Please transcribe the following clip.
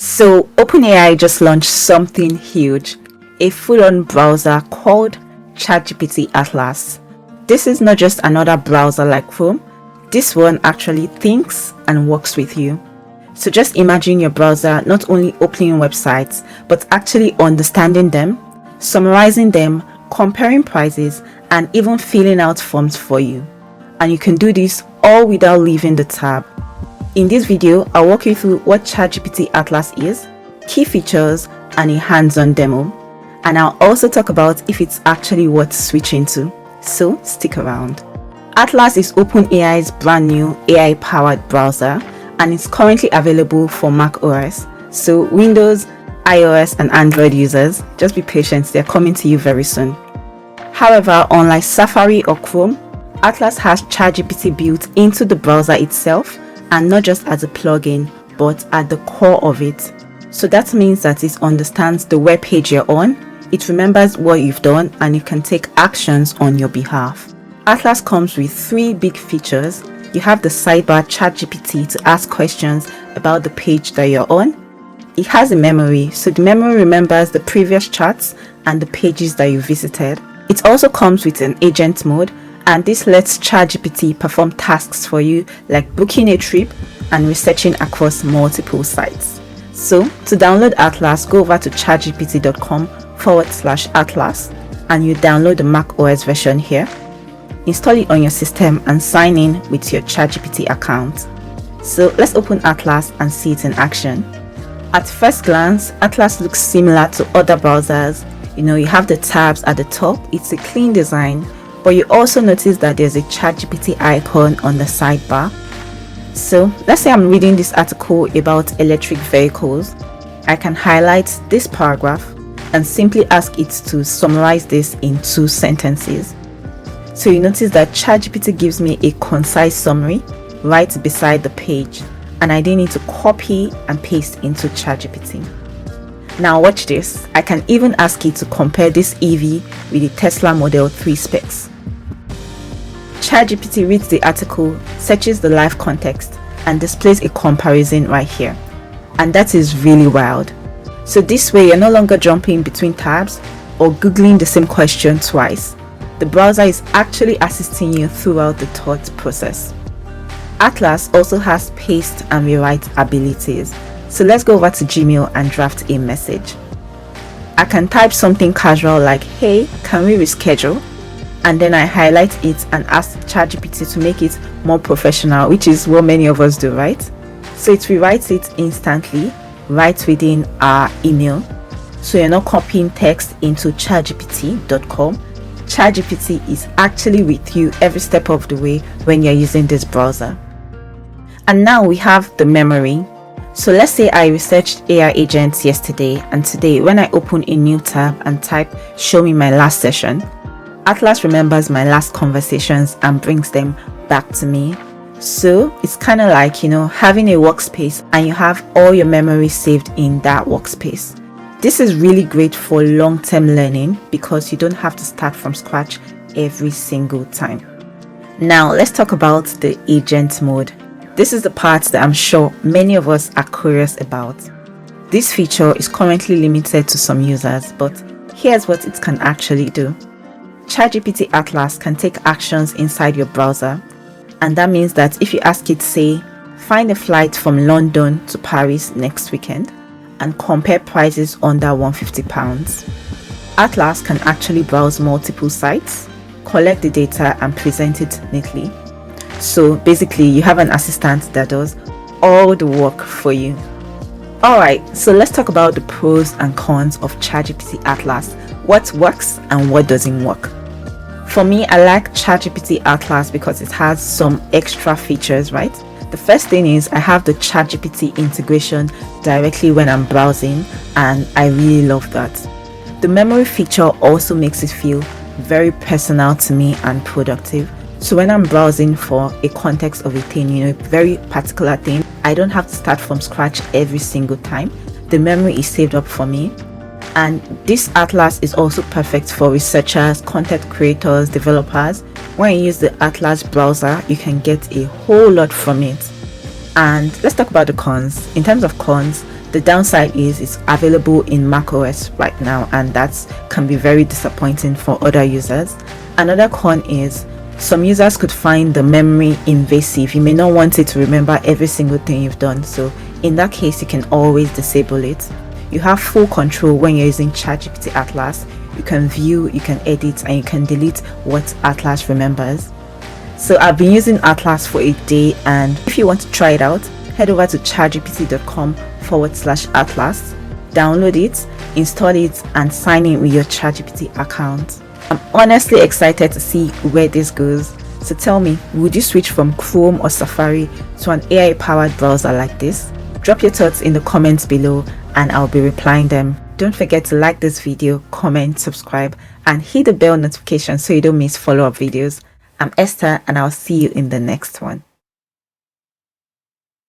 So OpenAI just launched something huge, a full-on browser called ChatGPT Atlas. This is not just another browser like Chrome. This one actually thinks and works with you. So just imagine your browser not only opening websites, but actually understanding them, summarizing them, comparing prices, and even filling out forms for you. And you can do this all without leaving the tab. In this video, I'll walk you through what ChatGPT Atlas is, key features, and a hands-on demo. And I'll also talk about if it's actually worth switching to. So stick around. Atlas is OpenAI's brand new AI-powered browser, and it's currently available for Mac OS. So Windows, iOS, and Android users, just be patient, they're coming to you very soon. However, unlike Safari or Chrome, Atlas has ChatGPT built into the browser itself, and not just as a plugin, but at the core of it. So that means that it understands the web page you're on, it remembers what you've done, and it can take actions on your behalf. Atlas comes with 3 big features. You have the sidebar ChatGPT to ask questions about the page that you're on. It has a memory, so the memory remembers the previous chats and the pages that you visited. It also comes with an agent mode, and this lets ChatGPT perform tasks for you like booking a trip and researching across multiple sites. So to download Atlas, go over to chatgpt.com/Atlas and you download the Mac OS version here. Install it on your system and sign in with your ChatGPT account. So let's open Atlas and see it in action. At first glance, Atlas looks similar to other browsers. You have the tabs at the top, it's a clean design. But you also notice that there's a ChatGPT icon on the sidebar. So let's say I'm reading this article about electric vehicles. I can highlight this paragraph and simply ask it to summarize this in 2 sentences. So you notice that ChatGPT gives me a concise summary right beside the page, and I didn't need to copy and paste into ChatGPT. Now watch this. I can even ask it to compare this EV with the Tesla Model 3 specs. ChatGPT reads the article, searches the live context, and displays a comparison right here. And that is really wild. So this way, you're no longer jumping between tabs or Googling the same question twice. The browser is actually assisting you throughout the thought process. Atlas also has paste and rewrite abilities. So let's go over to Gmail and draft a message. I can type something casual like, "Hey, can we reschedule?" And then I highlight it and ask ChatGPT to make it more professional, which is what many of us do, right? So it rewrites it instantly, right within our email. So you're not copying text into chatgpt.com. ChatGPT is actually with you every step of the way when you're using this browser. And now we have the memory. So let's say I researched AI agents yesterday, and today when I open a new tab and type "show me my last session," Atlas remembers my last conversations and brings them back to me. So it's kind of like, having a workspace and you have all your memory saved in that workspace. This is really great for long-term learning because you don't have to start from scratch every single time. Now let's talk about the agent mode. This is the part that I'm sure many of us are curious about. This feature is currently limited to some users, but here's what it can actually do. ChatGPT Atlas can take actions inside your browser, and that means that if you ask it, say, "find a flight from London to Paris next weekend," and compare prices under £150, Atlas can actually browse multiple sites, collect the data, and present it neatly. So basically, you have an assistant that does all the work for you. Alright, so let's talk about the pros and cons of ChatGPT Atlas. What works and what doesn't work. For me, I like ChatGPT Atlas because it has some extra features, right? The first thing is I have the ChatGPT integration directly when I'm browsing, and I really love that. The memory feature also makes it feel very personal to me and productive. So when I'm browsing for a context of a thing, a very particular thing, I don't have to start from scratch every single time. The memory is saved up for me. And this Atlas is also perfect for researchers, content creators, developers. When you use the Atlas browser, you can get a whole lot from it. And let's talk about the cons. In terms of cons, The downside is it's available in macOS right now, and that can be very disappointing for other users. Another con is some users could find the memory invasive. You may not want it to remember every single thing you've done, so in that case you can always disable it. You have full control when you're using ChatGPT Atlas. You can view, you can edit, and you can delete what Atlas remembers. So I've been using Atlas for a day, and if you want to try it out, head over to chatgpt.com/Atlas, download it, install it, and sign in with your ChatGPT account. I'm honestly excited to see where this goes. So tell me, would you switch from Chrome or Safari to an AI-powered browser like this? Drop your thoughts in the comments below and I'll be replying them. Don't forget to like this video, comment, subscribe, and hit the bell notification so you don't miss follow-up videos. I'm Esther and I'll see you in the next one.